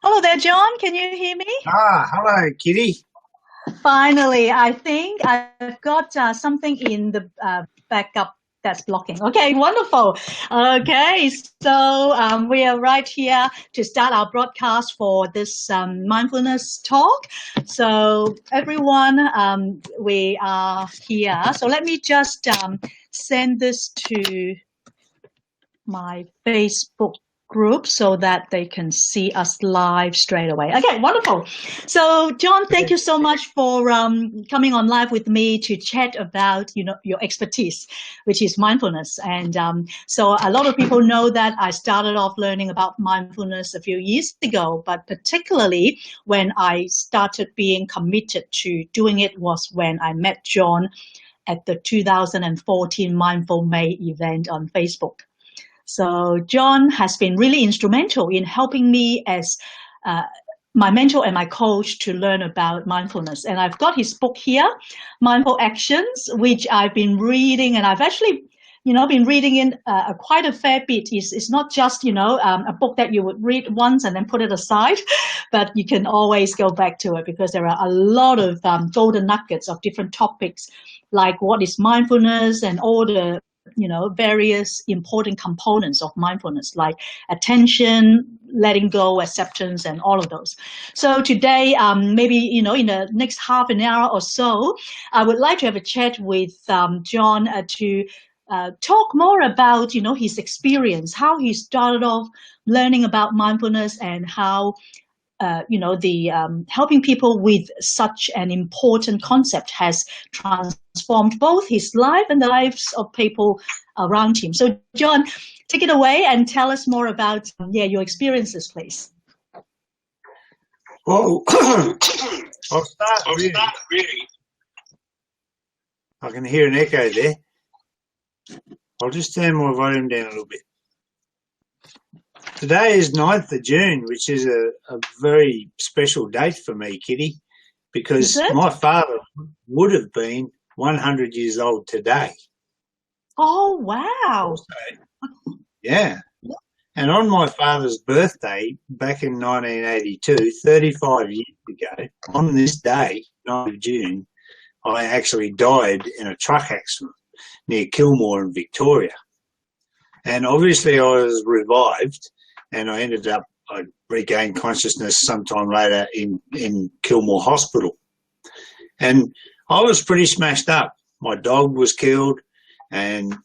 Hello there, John. Can you hear me? Hello, Kitty. Finally, I think I've got something in the backup that's blocking. Okay, wonderful. Okay, so we are right here to start our broadcast for this mindfulness talk. So everyone, we are here. So let me just send this to my Facebook group so that they can see us live straight away. Okay, wonderful. So John, thank you so much for coming on live with me to chat about your expertise, which is mindfulness. And so a lot of people know that I started off learning about mindfulness a few years ago, but particularly when I started being committed to doing it was when I met John at the 2014 Mindful May event on Facebook. So John has been really instrumental in helping me as my mentor and my coach to learn about mindfulness. And I've got his book here, Mindful Actions, which I've been reading, and I've actually been reading in quite a fair bit. It's not just, a book that you would read once and then put it aside, but you can always go back to it because there are a lot of golden nuggets of different topics, like what is mindfulness and all the various important components of mindfulness, like attention, letting go, acceptance, and all of those. So today, maybe, in the next half an hour or so, I would like to have a chat with John to talk more about, his experience, how he started off learning about mindfulness and how helping people with such an important concept has transformed both his life and the lives of people around him. So, John, take it away and tell us more about your experiences, please. Well, I'll start really. I can hear an echo there. I'll just turn my volume down a little bit. Today is 9th of June, which is a very special date for me, Kitty, because my father would have been 100 years old today. Oh, wow. So, yeah. And on my father's birthday, back in 1982, 35 years ago, on this day, 9th of June, I actually died in a truck accident near Kilmore in Victoria. And obviously I was revived, and I regained consciousness sometime later in Kilmore Hospital. And I was pretty smashed up. My dog was killed and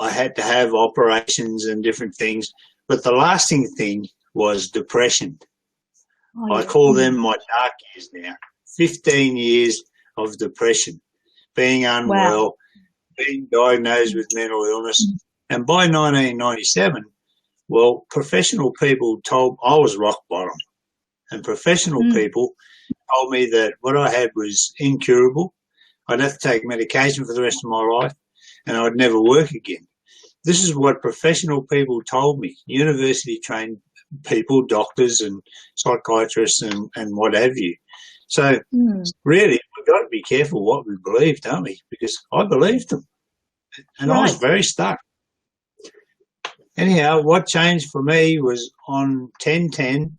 I had to have operations and different things. But the lasting thing was depression. Oh, yeah. I call them my dark years now. 15 years of depression, being unwell, being diagnosed with mental illness. And by 1997, well, professional people told I was rock bottom, and professional people told me that what I had was incurable. I'd have to take medication for the rest of my life, and I'd never work again. This is what professional people told me, university-trained people, doctors and psychiatrists and what have you. So really, we've got to be careful what we believe, don't we? Because I believed them, and I was very stuck. Anyhow, what changed for me was on 10/10,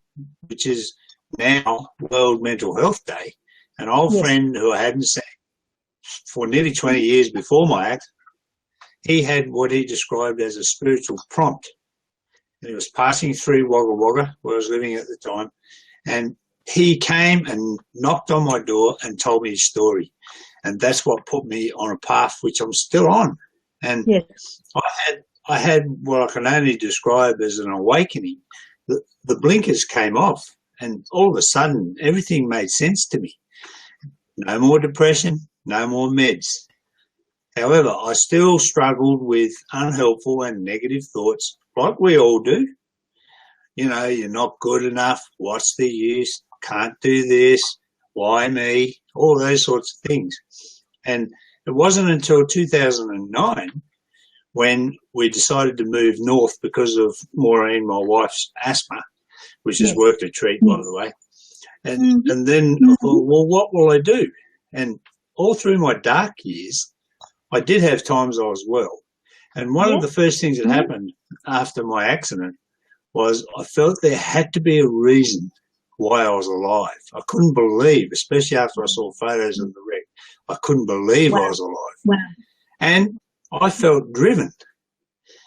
which is now World Mental Health Day, an old friend who I hadn't seen for nearly 20 years before my accident. He had what he described as a spiritual prompt. And he was passing through Wagga Wagga, where I was living at the time, and he came and knocked on my door and told me his story. And that's what put me on a path which I'm still on. And Yes. I had what I can only describe as an awakening. The blinkers came off, and all of a sudden, everything made sense to me. No more depression, no more meds. However, I still struggled with unhelpful and negative thoughts, like we all do. You know, you're not good enough. What's the use? Can't do this. Why me? All those sorts of things. And it wasn't until 2009 when we decided to move north because of Maureen, my wife's asthma, which has worked a treat, by the way. And then I thought, well, what will I do? And all through my dark years, I did have times I was well. And one of the first things that happened after my accident was I felt there had to be a reason why I was alive. I couldn't believe, especially after I saw photos of the wreck, I couldn't believe I was alive. Wow. And I felt driven.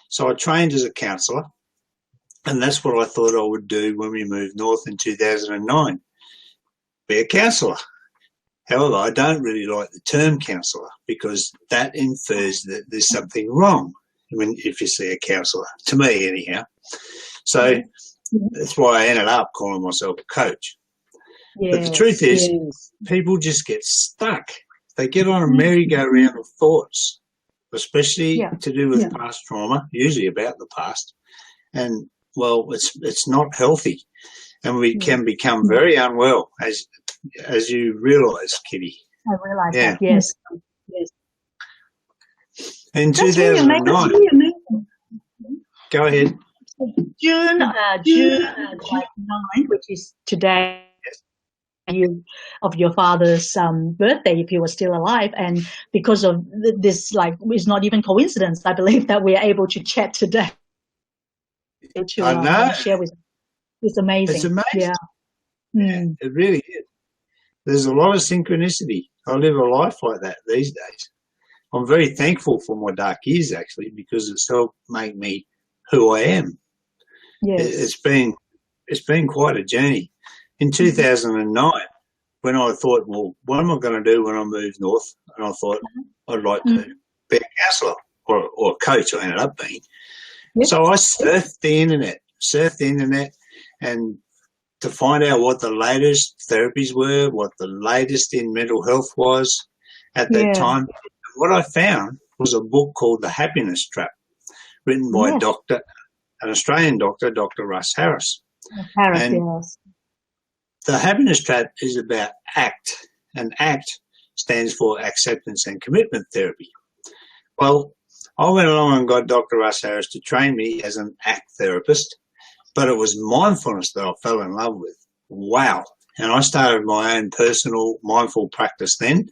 So I trained as a counsellor, and that's what I thought I would do when we moved north in 2009, be a counsellor. However, I don't really like the term counsellor because that infers that there's something wrong if you see a counsellor, to me anyhow. So that's why I ended up calling myself a coach. Yes, but the truth is, people just get stuck. They get on a merry-go-round of thoughts, especially to do with past trauma, usually about the past. And, well, it's not healthy. And we can become very unwell, as you realise, Kitty. I realise that, yes. In 2009, go ahead. June 9, which is today, of your father's birthday, if he was still alive, and because of this, like, it's not even coincidence. I believe that we are able to chat today. I know. Share with. It's amazing. It's amazing. Yeah. Yeah, it really is. There's a lot of synchronicity. I live a life like that these days. I'm very thankful for my dark years, actually, because it's helped make me who I am. Yes. It's been quite a journey. In 2009, when I thought, well, what am I going to do when I move north? And I thought, I'd like to be a counsellor or a coach. I ended up being. Yes. So I surfed the internet, and to find out what the latest therapies were, what the latest in mental health was at that time. What I found was a book called The Happiness Trap, written by an Australian doctor, Dr. Russ Harris. The Happiness Trap is about ACT, and ACT stands for Acceptance and Commitment Therapy. Well, I went along and got Dr. Russ Harris to train me as an ACT therapist, but it was mindfulness that I fell in love with. Wow. And I started my own personal mindful practice then,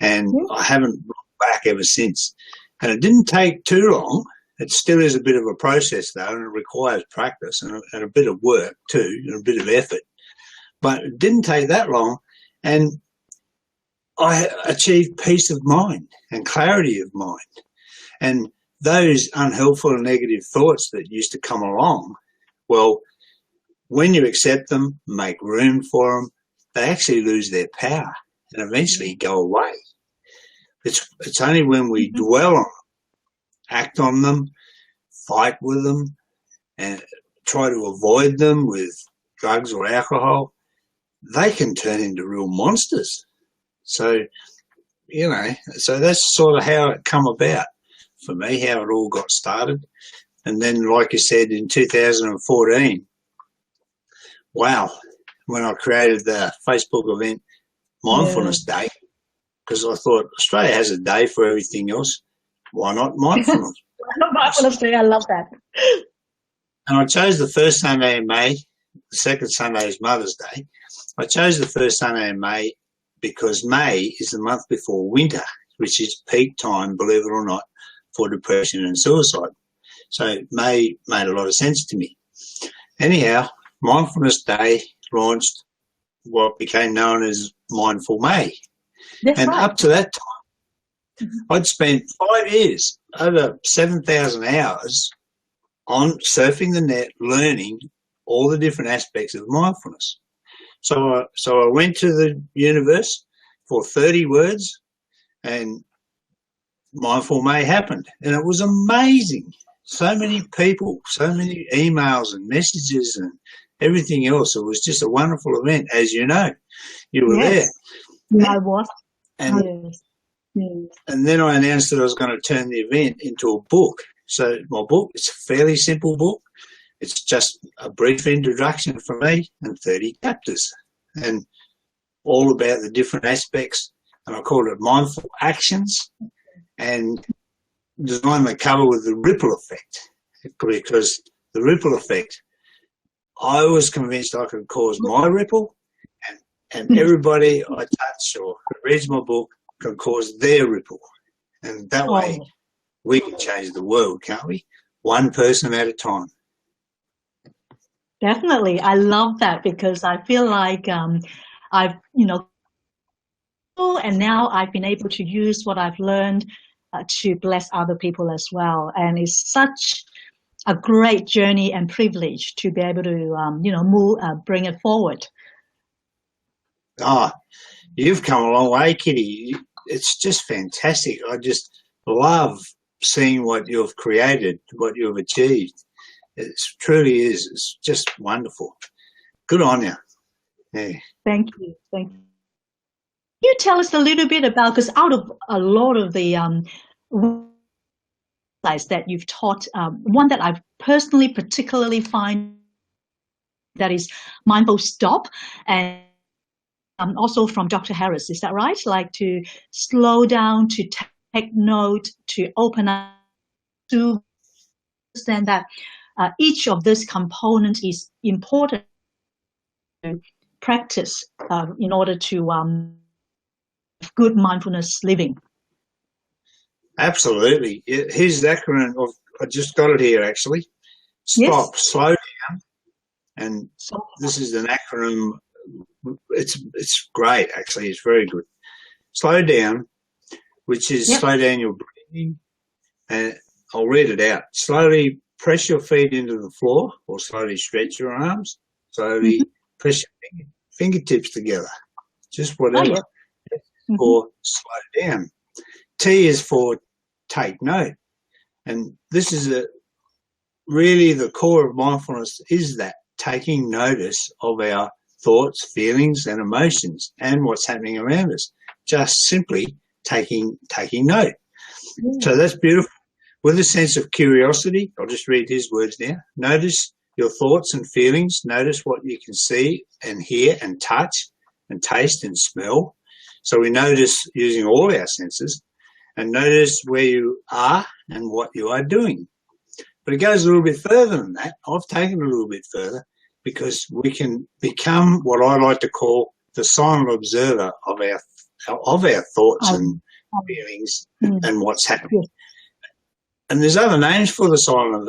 and I haven't looked back ever since. And it didn't take too long. It still is a bit of a process, though, and it requires practice and a bit of work too, and a bit of effort. But it didn't take that long, and I achieved peace of mind and clarity of mind. And those unhelpful and negative thoughts that used to come along, well, when you accept them, make room for them, they actually lose their power and eventually go away. It's only when we dwell on them, act on them, fight with them, and try to avoid them with drugs or alcohol, they can turn into real monsters. So, so that's sort of how it come about for me, how it all got started. And then, like you said, in 2014, wow, when I created the Facebook event Mindfulness Day, because I thought Australia has a day for everything else. Why not mindfulness? Mindfulness Day, I love that. And I chose the first Sunday in May. The second Sunday is Mother's Day. I chose the first Sunday in May because May is the month before winter, which is peak time, believe it or not, for depression and suicide. So May made a lot of sense to me. Anyhow, Mindfulness Day launched what became known as Mindful May. Up to that time, I'd spent 5 years, over 7,000 hours on surfing the net, learning all the different aspects of mindfulness. So I went to the universe for 30 words, and Mindful May happened, and it was amazing. So many people, so many emails and messages and everything else. It was just a wonderful event, as you know. You were there. Yeah, I was. And, yes. and then I announced that I was going to turn the event into a book. So my book, it's a fairly simple book. It's just a brief introduction from me and 30 chapters, and all about the different aspects. And I called it Mindful Actions, and designed the cover with the ripple effect, because the ripple effect, I was convinced I could cause my ripple, and everybody I touch or who reads my book can cause their ripple. And that way we can change the world, can't we? One person at a time. Definitely. I love that, because I feel like I've, and now I've been able to use what I've learned to bless other people as well. And it's such a great journey and privilege to be able to, bring it forward. Oh, you've come a long way, Kitty. It's just fantastic. I just love seeing what you've created, what you've achieved. It truly is. It's just wonderful. Good on you. Yeah. Thank you. Thank you. Can you tell us a little bit about, because out of a lot of the that you've taught, one that I've personally particularly find that is Mindful Stop, and also from Dr. Harris, is that right? Like to slow down, to take note, to open up, to understand that each of these components is important to practice in order to good mindfulness living. Absolutely. Here's the acronym of, I just got it here actually. Stop, yes. Slow down. And this is an acronym. It's great actually. It's very good. Slow down, which is slow down your breathing. And I'll read it out. Slowly press your feet into the floor, or slowly stretch your arms. Slowly press your fingertips together. Just whatever. Or slow down. T is for take note. And this is really the core of mindfulness, is that taking notice of our thoughts, feelings and emotions and what's happening around us. Just simply taking note. So that's beautiful. With a sense of curiosity, I'll just read his words now. Notice your thoughts and feelings. Notice what you can see and hear and touch and taste and smell. So we notice using all our senses, and notice where you are and what you are doing. But it goes a little bit further than that. I've taken it a little bit further, because we can become what I like to call the silent observer of our thoughts and feelings and what's happening. And there's other names for the silent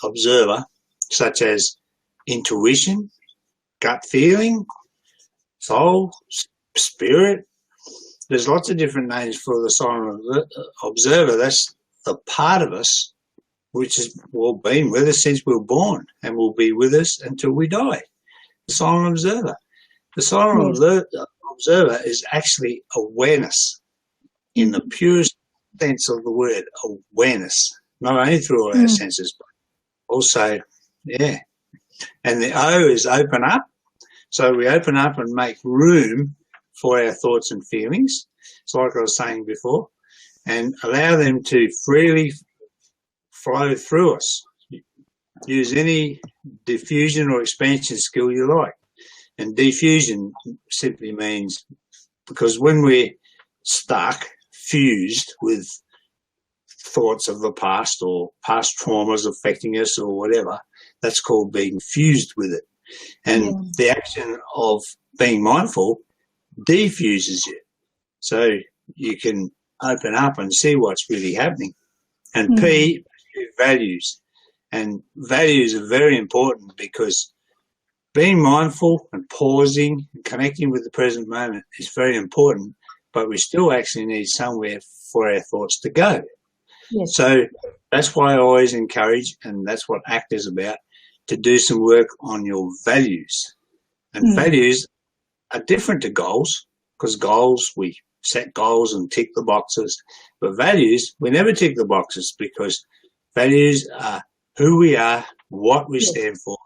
observer, such as intuition, gut feeling, soul, spirit. There's lots of different names for the silent observer. That's the part of us which has been with us since we were born and will be with us until we die. The silent observer. The silent observer is actually awareness in the purest sense of the word, awareness, not only through all our senses, but also, And the O is open up. So we open up and make room for our thoughts and feelings. It's like I was saying before, and allow them to freely flow through us. Use any diffusion or expansion skill you like. And diffusion simply means, because when we're stuck, fused with thoughts of the past or past traumas affecting us or whatever, that's called being fused with it. And the action of being mindful defuses you. So you can open up and see what's really happening. And P, values. And values are very important, because being mindful and pausing and connecting with the present moment is very important, but we still actually need somewhere for our thoughts to go. Yes. So that's why I always encourage, and that's what ACT is about, to do some work on your values. And values are different to goals, because goals we set goals and tick the boxes. But values, we never tick the boxes, because values are who we are, what we stand for,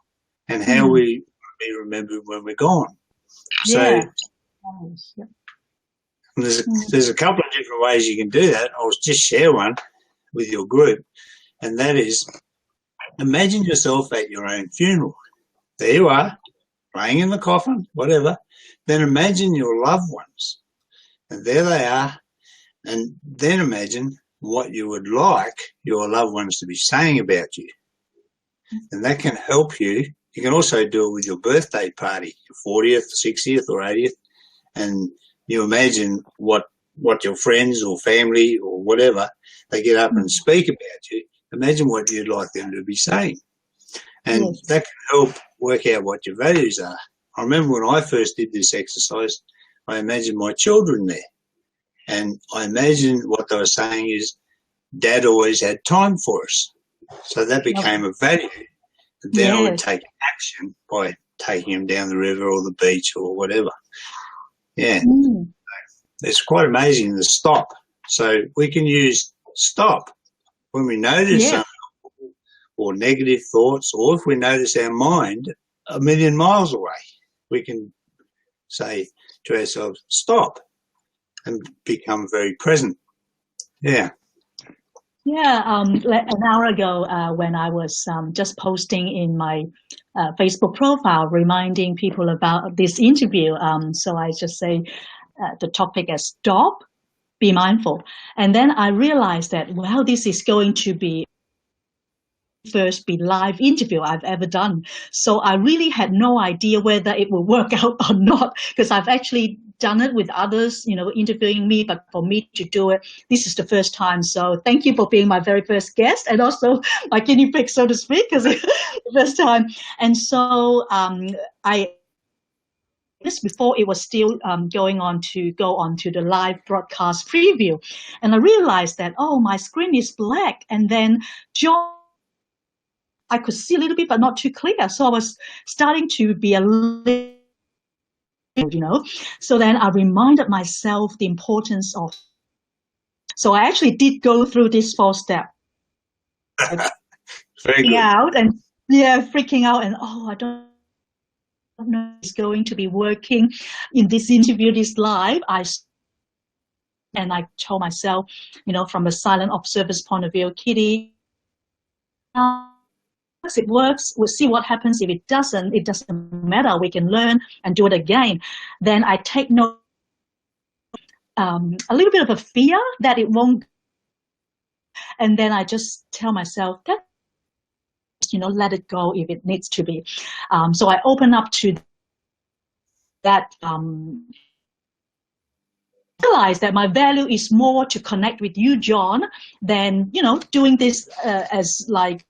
and how we be remembered when we're gone. So there's a couple of different ways you can do that. I'll just share one with your group, and that is, imagine yourself at your own funeral. There you are, laying in the coffin, whatever. Then imagine your loved ones, and there they are. And then imagine what you would like your loved ones to be saying about you. And that can help you. You can also do it with your birthday party, your 40th, 60th or 80th, and you imagine what your friends or family or whatever, they get up and speak about you. Imagine what you'd like them to be saying. And that can help work out what your values are. I remember when I first did this exercise, I imagined my children there. And I imagined what they were saying is, Dad always had time for us. So that became a value. And then I would take action by taking them down the river or the beach or whatever. Yeah. It's quite amazing, the stop. So we can use stop when we notice something or negative thoughts, or if we notice our mind a million miles away, we can say to ourselves, stop, and become very present. Yeah. Yeah, an hour ago when I was just posting in my Facebook profile, reminding people about this interview, so I just say the topic as stop, be mindful. And then I realized that, well, this is going to be first live interview I've ever done. So I really had no idea whether it will work out or not, because I've actually done it with others, interviewing me, but for me to do it, this is the first time. So thank you for being my very first guest, and also my guinea pig, so to speak, because it's the first time. And so this before it was still going on to go on to the live broadcast preview. And I realized that, my screen is black. And then I could see a little bit, but not too clear. So I was starting to be a little, So then I reminded myself the importance of. So I actually did go through this 4-step. Freaking out and freaking out, and I don't know if it's going to be working in this interview, this live. I told myself, from a silent observer's point of view, Kitty, it works, we'll see what happens. If it doesn't matter, we can learn and do it again. Then I take note, a little bit of a fear that it won't, and then I just tell myself that, let it go if it needs to be. So I open up to that, realize that my value is more to connect with you, John, than, doing this as like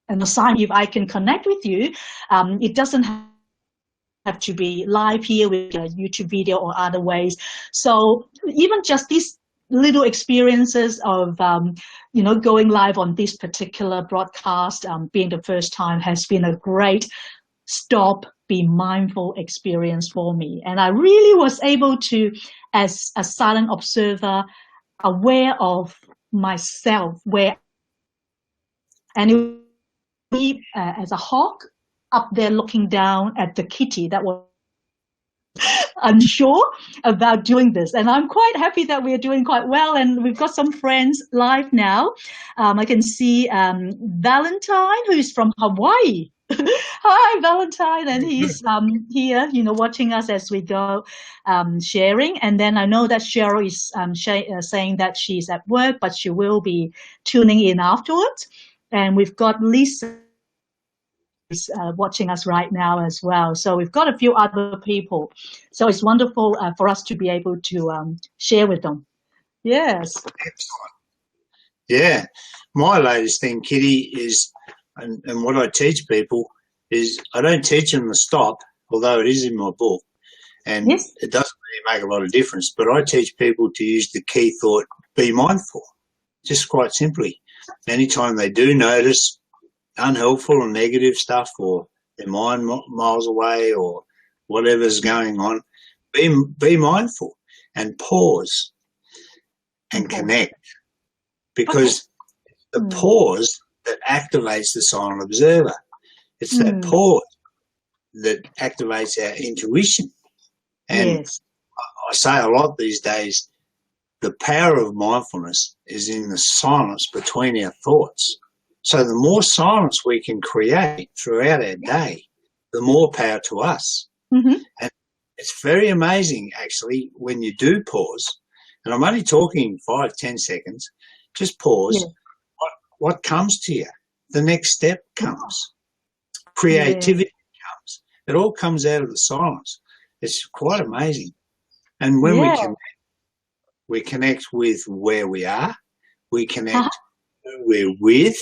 an assignment. If I can connect with you, it doesn't have to be live here with a YouTube video or other ways. So even just these little experiences of, going live on this particular broadcast, being the first time, has been a great stop, be mindful experience for me. And I really was able to, as a silent observer, aware of myself, and it would be as a hawk up there looking down at the kitty that was unsure about doing this. And I'm quite happy that we're doing quite well, and we've got some friends live now. I can see Valentine, who's from Hawaii. Hi, Valentine, and he's here, watching us as we go, sharing. And then I know that Shearer is saying that she's at work, but she will be tuning in afterwards. And we've got Lisa watching us right now as well. So we've got a few other people. So it's wonderful for us to be able to share with them. Yes. Excellent. Yeah. My latest thing, Kitty, is, and what I teach people is, I don't teach them to stop, although it is in my book, and it doesn't really make a lot of difference, but I teach people to use the key thought, be mindful, just quite simply. Anytime they do notice unhelpful or negative stuff, or their mind miles away, or whatever's going on, be mindful and pause and connect, because the pause that activates the silent observer. It's that pause that activates our intuition. And I say a lot these days, the power of mindfulness is in the silence between our thoughts. So the more silence we can create throughout our day, the more power to us. And it's very amazing, actually, when you do pause, and I'm only talking 5-10 seconds, just pause. What comes to you? The next step comes. Creativity comes. It all comes out of the silence. It's quite amazing. And when we connect with where we are, we connect who we're with,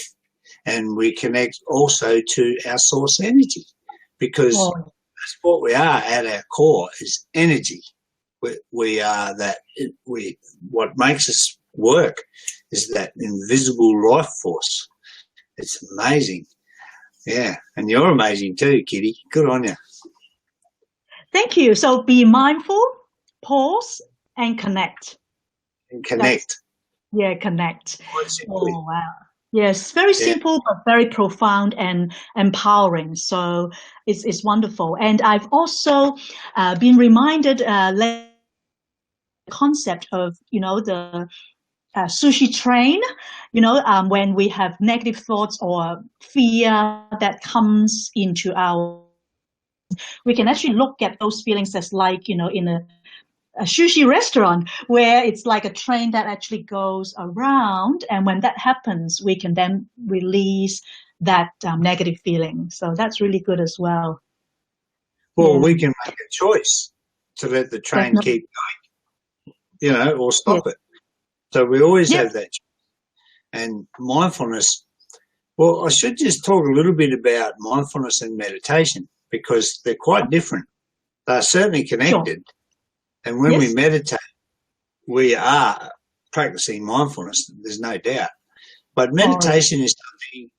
and we connect also to our source energy, because that's what we are at our core is energy. We are that. What makes us work is that invisible life force. It's amazing. Yeah, and you're amazing too, Kitty. Good on you. Thank you. So be mindful, pause, and connect. And connect. Connect. Oh, wow. Yes, very simple but very profound and empowering. So it's wonderful. And I've also been reminded the concept of, the sushi train, when we have negative thoughts or fear that comes into we can actually look at those feelings as like, in a sushi restaurant, where it's like a train that actually goes around, and when that happens, we can then release that negative feeling. So that's really good as well. Well, we can make a choice to let the train keep going, or stop it. So we always have that choice. And mindfulness, well, I should just talk a little bit about mindfulness and meditation, because they're quite different. They're certainly connected. And when we meditate, we are practicing mindfulness, there's no doubt. But meditation is something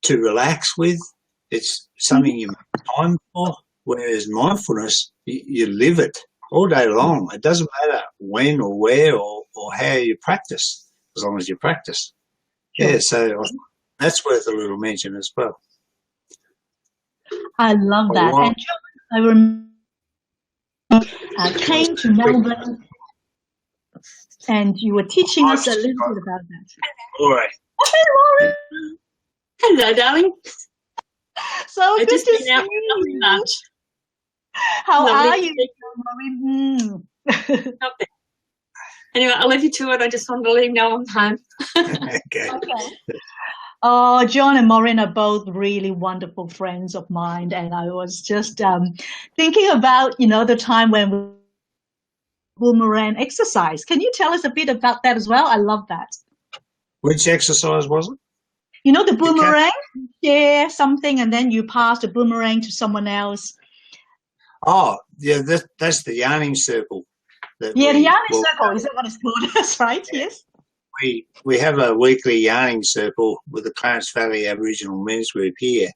to relax with. It's something you make time for, whereas mindfulness, you live it all day long. It doesn't matter when or where or how you practice, as long as you practice. Yeah, so that's worth a little mention as well. I love that. And I remember I came to Melbourne, and you were teaching us a little bit about that. All right. Hey, Lauren. Hello, darling. So I've good just to been see out for you. lunch. How Lovely are you, Lauren? Not bad. Anyway, I'll leave you to it. I just wanted to let you know I'm home. Okay. Oh, John and Maureen are both really wonderful friends of mine, and I was just thinking about, the time when we boomerang exercise. Can you tell us a bit about that as well? I love that. Which exercise was it? The boomerang, share something, and then you pass the boomerang to someone else. Oh, yeah, that's the yarning circle. The yarning circle, is that what it's called? That's right, yes. We have a weekly yarning circle with the Clarence Valley Aboriginal Men's Group here,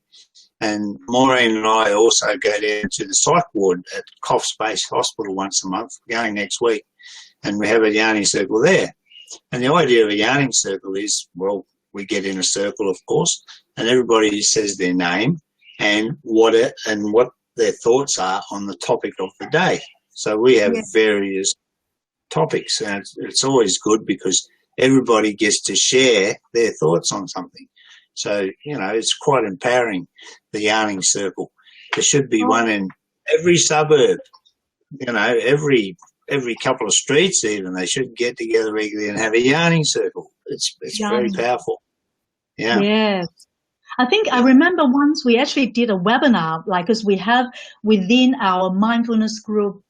and Maureen and I also go down to the psych ward at Cough Space Hospital once a month, going next week, and we have a yarning circle there. And the idea of a yarning circle is, well, we get in a circle, of course, and everybody says their name and what their thoughts are on the topic of the day. So we have various topics, and it's always good because everybody gets to share their thoughts on something. So, it's quite empowering, the yarning circle. There should be one in every suburb, every couple of streets even. They should get together regularly and have a yarning circle. It's very powerful. Yeah. Yes. I think I remember once we actually did a webinar, because we have within our mindfulness group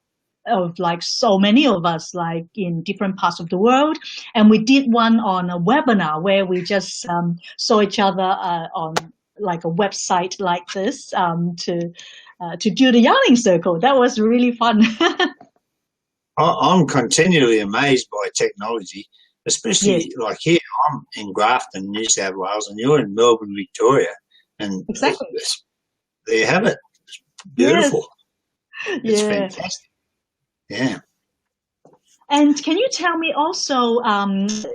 of so many of us, in different parts of the world, and we did one on a webinar where we just saw each other on a website like this to do the yarning circle. That was really fun. I'm continually amazed by technology, especially here. I'm in Grafton, New South Wales, and you're in Melbourne, Victoria, and exactly. There you have it. It's beautiful. It's fantastic. Yeah. And can you tell me also,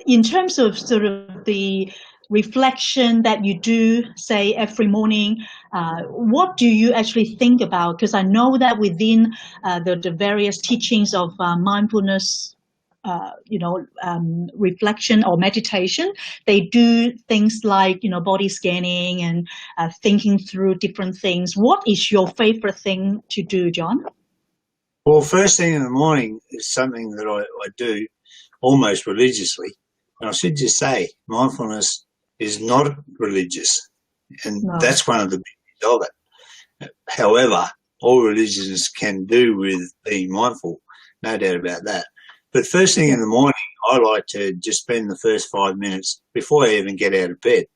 in terms of sort of the reflection that you do, say, every morning, what do you actually think about? Because I know that within the various teachings of mindfulness, reflection or meditation, they do things like, body scanning and thinking through different things. What is your favorite thing to do, John? Well, first thing in the morning is something that I do almost religiously. And I should just say, mindfulness is not religious. And No. that's one of the beauties of it. However, all religions can do with being mindful, no doubt about that. But first thing in the morning, I like to just spend the first 5 minutes before I even get out of bed,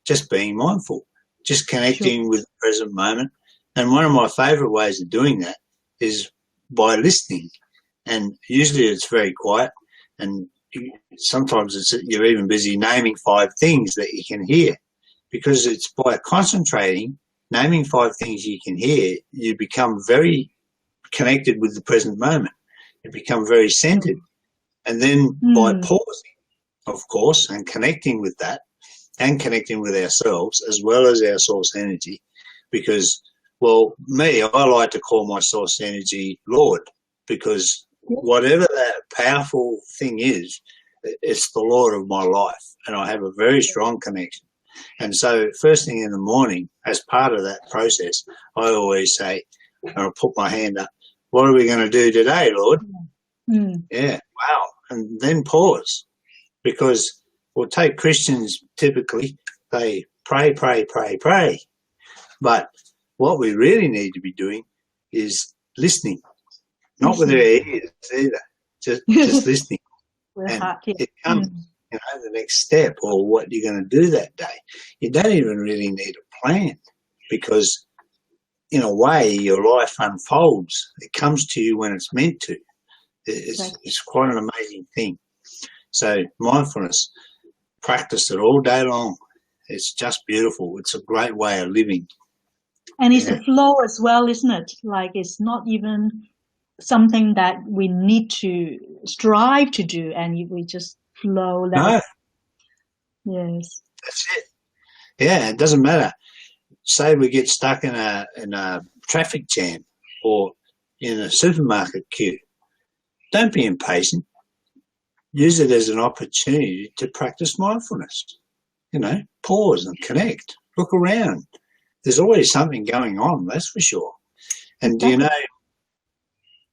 just being mindful, just connecting with the present moment. And one of my favourite ways of doing that is by listening. And usually it's very quiet, and sometimes you're even busy naming 5 things that you can hear, because it's by concentrating, naming 5 things you can hear, you become very connected with the present moment. You become very centered. And then by pausing, of course, and connecting with that, and connecting with ourselves as well as our source energy, because, well, me, I like to call my source energy Lord, because whatever that powerful thing is, it's the Lord of my life, and I have a very strong connection. And so first thing in the morning, as part of that process, I always say, and I'll put my hand up, what are we going to do today, Lord? Yeah, wow. And then pause, because we'll take Christians typically, they pray, pray, pray, pray. But what we really need to be doing is listening, not with our ears either, just listening. And it comes, the next step, or what you're going to do that day. You don't even really need a plan, because in a way your life unfolds. It comes to you when it's meant to. It's quite an amazing thing. So mindfulness, practice it all day long. It's just beautiful. It's a great way of living. And it's a flow as well, isn't it? Like, it's not even something that we need to strive to do, and we just flow. No. Yes. That's it. Yeah, it doesn't matter. Say we get stuck in a traffic jam or in a supermarket queue. Don't be impatient. Use it as an opportunity to practice mindfulness. Pause and connect. Look around. There's always something going on, that's for sure. And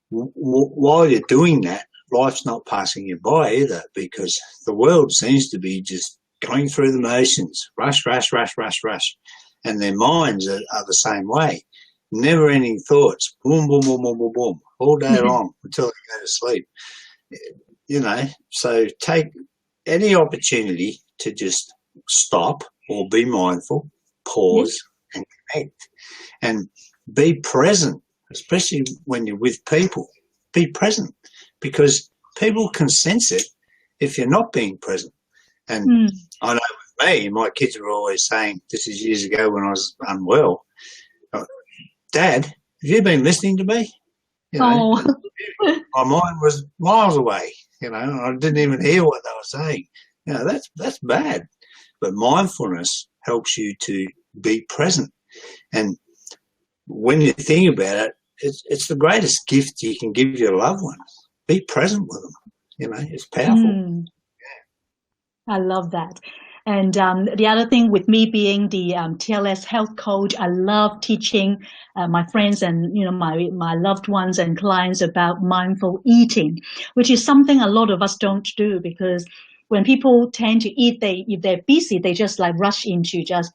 while you're doing that, life's not passing you by either, because the world seems to be just going through the motions. Rush, rush, rush, rush, rush. And their minds are the same way. Never-ending thoughts. Boom, boom, boom, boom, boom, boom. All day long until they go to sleep. So take any opportunity to just stop or be mindful, pause, and connect, and be present, especially when you're with people. Be present, because people can sense it if you're not being present. And I know with me, my kids were always saying, this is years ago when I was unwell, Dad, have you been listening to me? My mind was miles away. I didn't even hear what they were saying. That's bad. But mindfulness helps you to be present. And when you think about it, it's the greatest gift you can give your loved ones. Be present with them. It's powerful. I love that. And the other thing with me being the TLS health coach, I love teaching my friends and my loved ones and clients about mindful eating, which is something a lot of us don't do, because when people tend to eat, if they're busy, they just like rush into just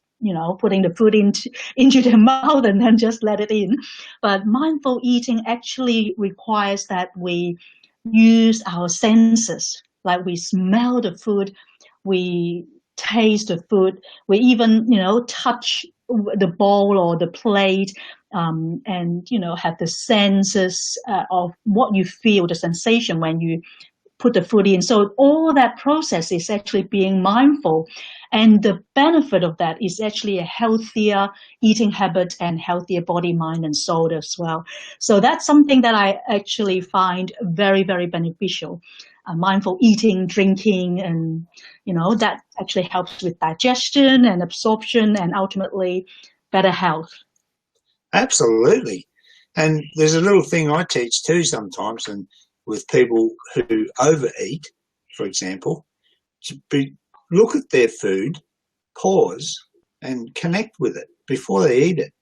putting the food into their mouth and then just let it in. But mindful eating actually requires that we use our senses, like we smell the food, we taste the food, we even touch the bowl or the plate, and have the senses of what you feel, the sensation when you put the food in. So all that process is actually being mindful. And the benefit of that is actually a healthier eating habit and healthier body, mind, and soul as well. So that's something that I actually find very, very beneficial. Mindful eating, drinking, and, that actually helps with digestion and absorption and ultimately better health. Absolutely. And there's a little thing I teach too sometimes, and with people who overeat, for example, look at their food, pause, and connect with it before they eat it,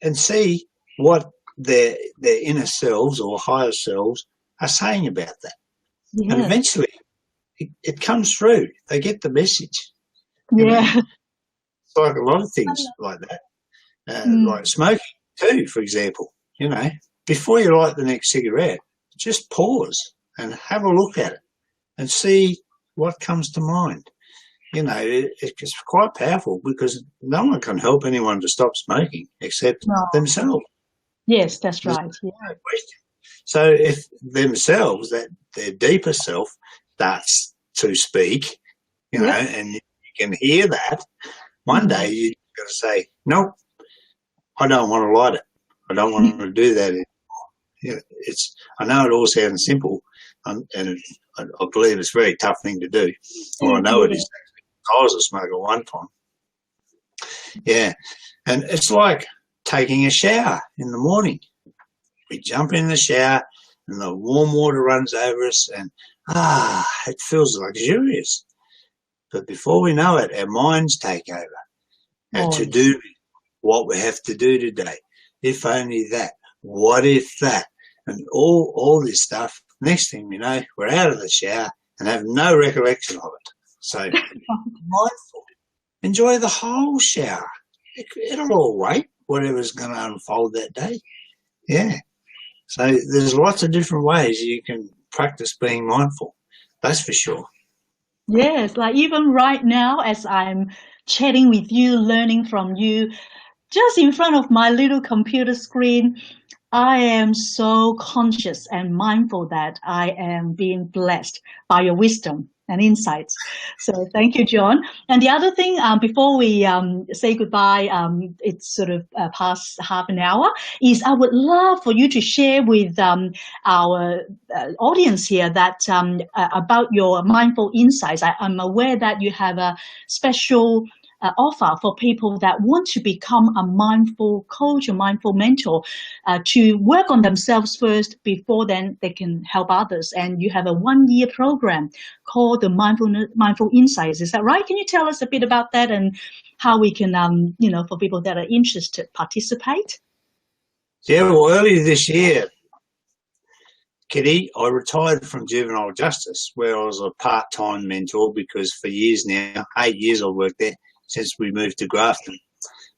and see what their inner selves or higher selves are saying about that. Yeah. And eventually it comes through. They get the message. Yeah. It's like a lot of things like that. Like smoking too, for example. Before you light the next cigarette, just pause and have a look at it and see what comes to mind. It's quite powerful because no one can help anyone to stop smoking except themselves. Yes, that's right. Yeah. No question. So if themselves, that their deeper self starts to speak, and you can hear that, one day you're going to say, no, I don't want to light it. I don't want to do that anymore. I know it all sounds simple, and I believe it's a very tough thing to do. Well, I know it is. I was a smoker one time. Yeah. And it's like taking a shower in the morning. We jump in the shower and the warm water runs over us and, it feels luxurious. But before we know it, our minds take over. And to do what we have to do today. If only that. What if that? And all this stuff. Next thing we know, we're out of the shower and have no recollection of it. So mindful. Enjoy the whole shower. It'll all wait, whatever's going to unfold that day. Yeah. So there's lots of different ways you can practice being mindful. That's for sure. Yes, like even right now as I'm chatting with you, learning from you, just in front of my little computer screen, I am so conscious and mindful that I am being blessed by your wisdom and insights. So thank you, John. And the other thing, before we say goodbye, it's sort of past half an hour, is I would love for you to share with our audience here that about your mindful insights. I'm aware that you have a special offer for people that want to become a mindful coach or mindful mentor, to work on themselves first before then they can help others. And you have a 1-year program called the Mindful Insights. Is that right? Can you tell us a bit about that and how we can, for people that are interested, participate? Yeah, well, earlier this year, Kitty, I retired from juvenile justice, where I was a part-time mentor because for years now, 8 years I've worked there, since we moved to Grafton,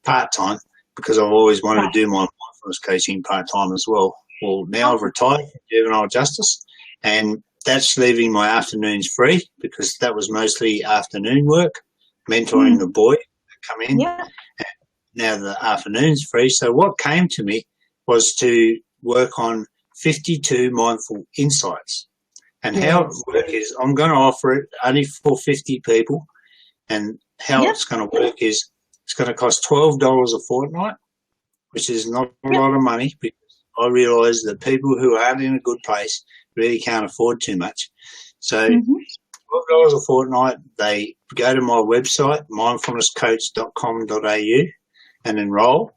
part-time, because I've always wanted to do my mindfulness coaching part-time as well. Well, now I've retired from juvenile justice, and that's leaving my afternoons free because that was mostly afternoon work, mentoring the boy that come in. Yeah. Now the afternoon's free. So what came to me was to work on 52 mindful insights. And how it works is I'm going to offer it only for 50 people, and how it's going to work is it's going to cost $12 a fortnight, which is not a lot of money because I realise that people who aren't in a good place really can't afford too much. So $12 a fortnight, they go to my website, mindfulnesscoach.com.au, and enrol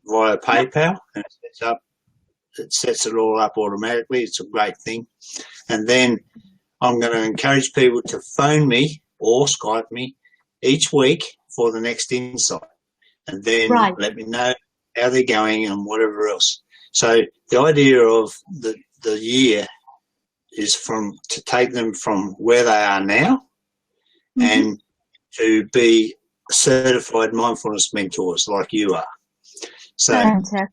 via PayPal, and it sets it all up automatically. It's a great thing. And then I'm going to encourage people to phone me or Skype me each week for the next insight, and then let me know how they're going and whatever else. So the idea of the year is to take them from where they are now and to be certified mindfulness mentors like you are. So fantastic.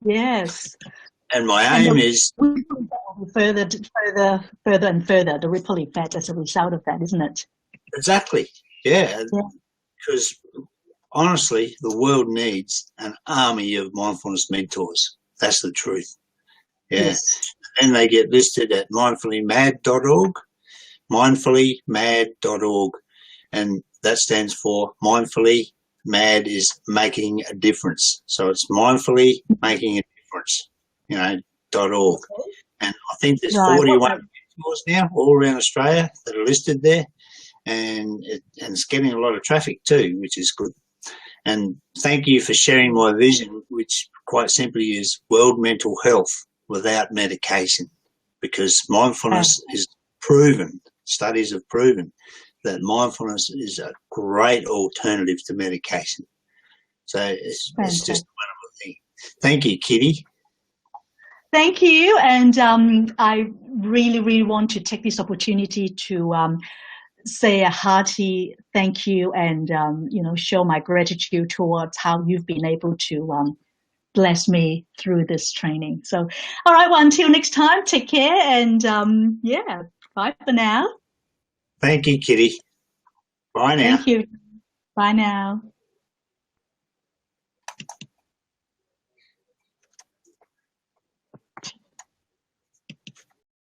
Yes. And my aim is further and further, the ripple effect as a result of that, isn't it? Exactly. Yeah. Because honestly, the world needs an army of mindfulness mentors. That's the truth. Yeah. Yes. then they get listed at mindfullymad.org, mindfullymad.org, and that stands for mindfully mad is making a difference. So it's mindfully making a difference, .org. And I think there's 41 mentors now all around Australia that are listed there, and it's getting a lot of traffic too, which is good. And thank you for sharing my vision, which quite simply is world mental health without medication, because mindfulness is proven, studies have proven that mindfulness is a great alternative to medication. So it's just a wonderful thing. Thank you, Kitty. Thank you. And I really, really want to take this opportunity to say a hearty thank you and, show my gratitude towards how you've been able to bless me through this training. So, all right, well, until next time, take care. And bye for now. Thank you, Kitty. Bye now. Thank you. Bye now.